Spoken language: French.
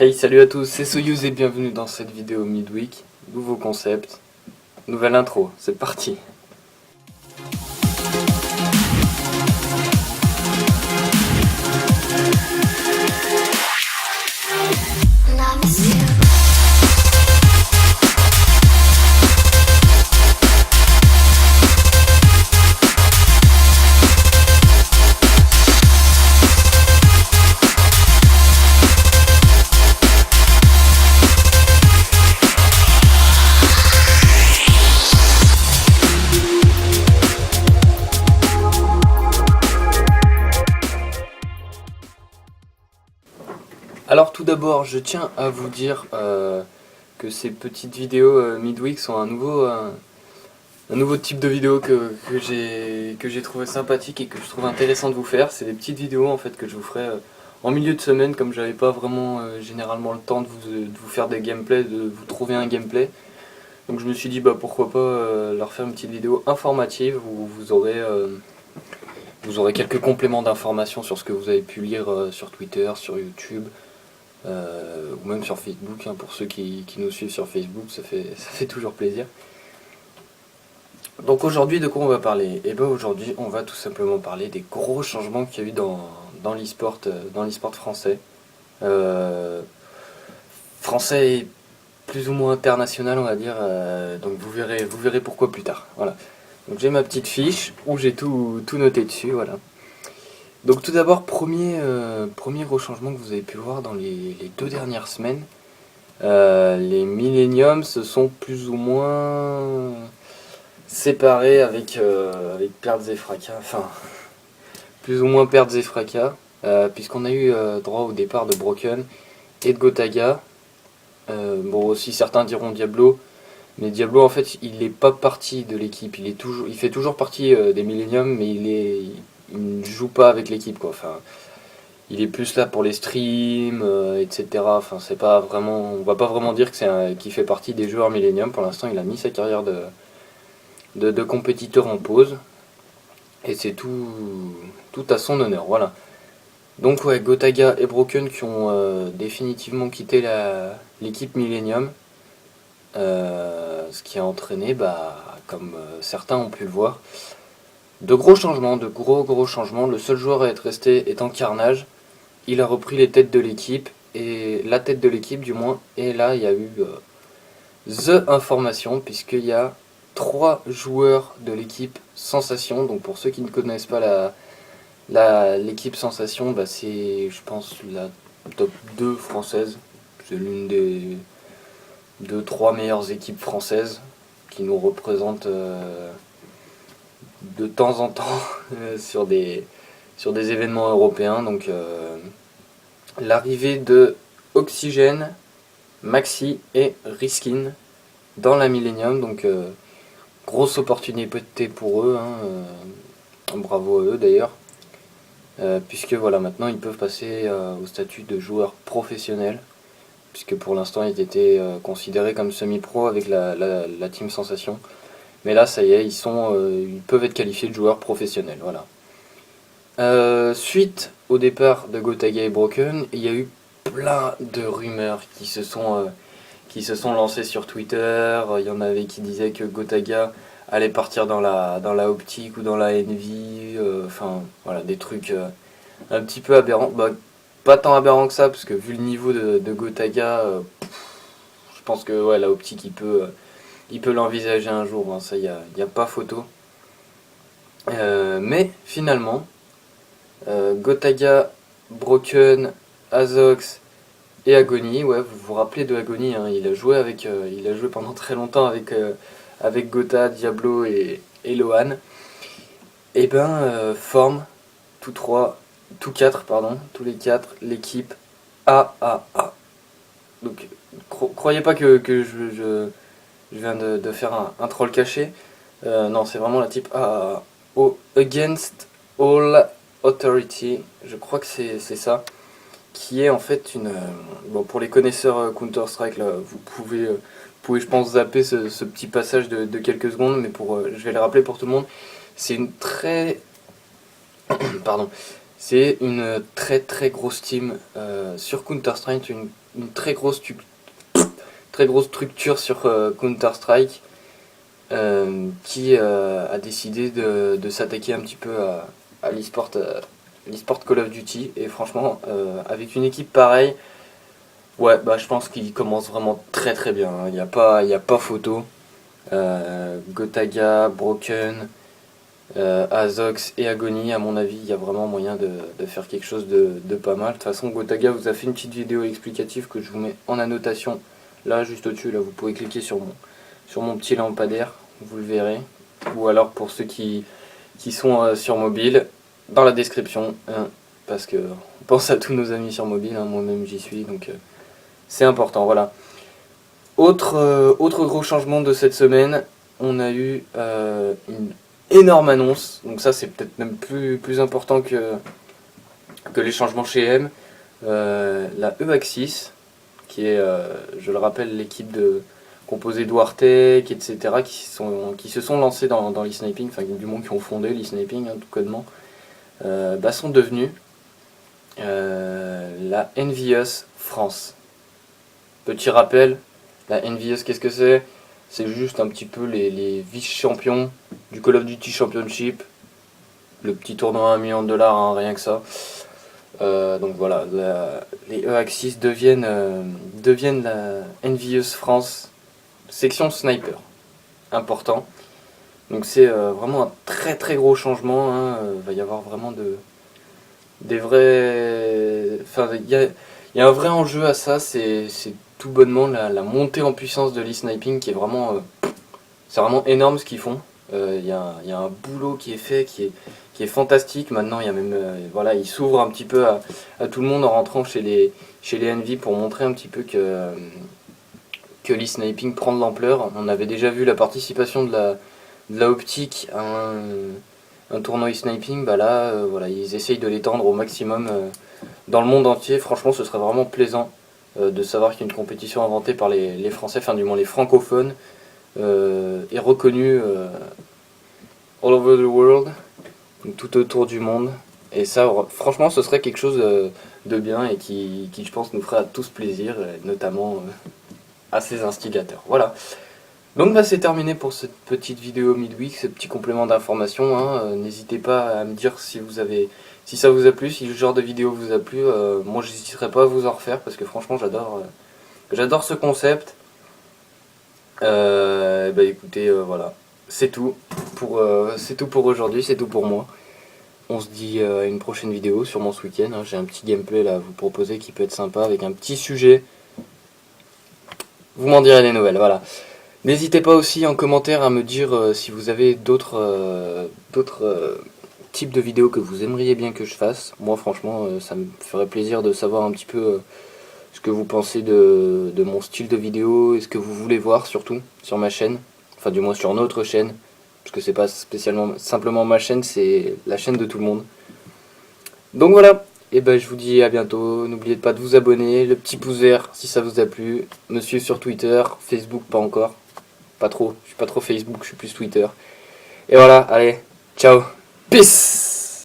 Hey, salut à tous, c'est Soyuz et bienvenue dans cette vidéo Midweek. Nouveau concept, nouvelle intro, c'est parti. Alors tout d'abord, je tiens à vous dire que ces petites vidéos Midweek sont un nouveau type de vidéo que j'ai trouvé sympathique et que je trouve intéressant de vous faire. C'est des petites vidéos en fait que je vous ferai en milieu de semaine, comme j'avais pas vraiment généralement le temps de vous faire des gameplays, de vous trouver un gameplay. Donc je me suis dit bah pourquoi pas leur faire une petite vidéo informative où vous aurez quelques compléments d'informations sur ce que vous avez pu lire sur Twitter, sur YouTube. Ou même sur Facebook, hein, pour ceux qui nous suivent sur Facebook, ça fait toujours plaisir. Donc aujourd'hui, de quoi on va parler? Et bien aujourd'hui, on va tout simplement parler des gros changements qu'il y a eu dans l'e-sport français. Français et plus ou moins international, on va dire, donc vous verrez pourquoi plus tard. Voilà. Donc j'ai ma petite fiche où j'ai tout noté dessus, voilà. Donc tout d'abord, premier gros changement que vous avez pu voir dans les 2 dernières semaines, les Millenniums se sont plus ou moins séparés avec pertes et fracas, enfin plus ou moins pertes et fracas, puisqu'on a eu droit au départ de Broken et de Gotaga. Bon aussi certains diront Diablo, mais Diablo en fait il n'est pas parti de l'équipe, il fait toujours partie des Millenniums, mais il ne joue pas avec l'équipe quoi. Enfin, il est plus là pour les streams, etc. Enfin, c'est pas vraiment, on va pas vraiment dire que qu'il fait partie des joueurs Millennium. Pour l'instant, il a mis sa carrière de compétiteur en pause, et c'est tout à son honneur. Voilà. Donc ouais, Gotaga et Broken qui ont définitivement quitté l'équipe Millennium, ce qui a entraîné, bah, comme certains ont pu le voir, de gros changements, de gros changements. Le seul joueur à être resté étant Carnage. Il a repris les têtes de l'équipe, et la tête de l'équipe du moins, et là il y a eu The Information, puisqu'il y a 3 joueurs de l'équipe Sensation. Donc pour ceux qui ne connaissent pas l'équipe Sensation, bah c'est je pense la top 2 française. C'est l'une des 2-3 meilleures équipes françaises qui nous représentent de temps en temps sur des événements européens. Donc l'arrivée de Oxygène, Maxi et Riskin dans la Millennium, donc grosse opportunité pour eux, hein, bravo à eux d'ailleurs, puisque voilà, maintenant ils peuvent passer au statut de joueurs professionnels, puisque pour l'instant ils étaient considérés comme semi-pro avec la Team Sensation, mais là ça y est, ils peuvent être qualifiés de joueurs professionnels, voilà. Suite au départ de Gotaga et Broken, il y a eu plein de rumeurs qui se sont lancées sur Twitter. Il y en avait qui disaient que Gotaga allait partir dans la optique ou dans la Envy, enfin voilà, des trucs un petit peu aberrants. Bah, pas tant aberrants que ça, parce que vu le niveau de Gotaga, je pense que ouais, la optique il peut l'envisager un jour, hein, ça y a pas photo. Mais finalement, Gotaga, Broken, Azox et Agony, ouais, vous vous rappelez de Agony, hein, il a joué pendant très longtemps avec Gotha, Diablo et Lohan. Et ben forment tous les quatre l'équipe AAA. Donc croyez pas que je viens de faire un troll caché. Non, c'est vraiment la type AAA. Against All Authority, je crois que c'est ça, qui est en fait bon, pour les connaisseurs Counter-Strike, là, vous pouvez je pense zapper ce petit passage de quelques secondes, mais je vais le rappeler pour tout le monde. C'est une très pardon, C'est une très très grosse team sur Counter-Strike, une très grosse structure sur Counter-Strike qui a décidé de s'attaquer un petit peu à l'e-sport Call of Duty. Et franchement, avec une équipe pareille, ouais, bah, je pense qu'il commence vraiment très très bien, hein. Il n'y a pas photo. Gotaga, Broken, Azox et Agony, à mon avis, il y a vraiment moyen de faire quelque chose de pas mal. De toute façon, Gotaga vous a fait une petite vidéo explicative que je vous mets en annotation, là, juste au-dessus. Là, vous pouvez cliquer sur mon petit lampadaire, vous le verrez. Ou alors pour ceux qui sont sur mobile, dans la description, hein, parce que on pense à tous nos amis sur mobile, hein, moi-même j'y suis, donc c'est important, voilà. Autre gros changement de cette semaine, on a eu une énorme annonce, donc ça c'est peut-être même plus important que les changements chez M. La E-Axis, qui est, je le rappelle, l'équipe composée d'Wartek, etc., qui se sont lancés dans l'e-sniping, enfin du moins qui ont fondé l'e-sniping, hein, tout codement, sont devenus la Envious France. Petit rappel, la Envious, qu'est-ce que c'est? C'est juste un petit peu les vice-champions du Call of Duty Championship. Le petit tournoi à $1 million, hein, rien que ça. Donc voilà, les E-Axis deviennent la Envious France, section sniper. Important. Donc c'est vraiment un très très gros changement, hein. Va y avoir vraiment des vrais... Enfin, il y a un vrai enjeu à ça, c'est tout bonnement la montée en puissance de l'e-sniping qui est vraiment... c'est vraiment énorme ce qu'ils font. Il y a un boulot qui est fait, qui est fantastique. Maintenant, il y a même, voilà, ils s'ouvrent un petit peu à tout le monde en rentrant chez les Envy pour montrer un petit peu que l'e-sniping prend de l'ampleur. On avait déjà vu la participation de la optique à un tournoi e-sniping. Bah là, voilà, ils essayent de l'étendre au maximum dans le monde entier. Franchement, ce serait vraiment plaisant de savoir qu'il y a une compétition inventée par les Français, enfin du moins les francophones, est reconnue all over the world, donc tout autour du monde. Et ça, franchement, ce serait quelque chose de bien et qui je pense, nous ferait à tous plaisir, notamment à ces instigateurs. Voilà. Donc bah, c'est terminé pour cette petite vidéo midweek, ce petit complément d'information, hein. N'hésitez pas à me dire si ça vous a plu, si le genre de vidéo vous a plu. Moi, j'hésiterai pas à vous en refaire parce que franchement, j'adore ce concept. Bah écoutez, voilà, c'est tout pour aujourd'hui, c'est tout pour moi. On se dit à une prochaine vidéo, sûrement ce week-end, hein. J'ai un petit gameplay là à vous proposer qui peut être sympa avec un petit sujet. Vous m'en direz des nouvelles, voilà. N'hésitez pas aussi en commentaire à me dire si vous avez d'autres types de vidéos que vous aimeriez bien que je fasse. Moi franchement, ça me ferait plaisir de savoir un petit peu ce que vous pensez de mon style de vidéo et ce que vous voulez voir surtout sur ma chaîne. Enfin du moins sur notre chaîne. Parce que c'est pas spécialement simplement ma chaîne, c'est la chaîne de tout le monde. Donc voilà, et ben je vous dis à bientôt. N'oubliez pas de vous abonner, le petit pouce vert si ça vous a plu. Me suivre sur Twitter, Facebook pas encore. Pas trop, je suis pas trop Facebook, je suis plus Twitter. Et voilà, allez, ciao, peace.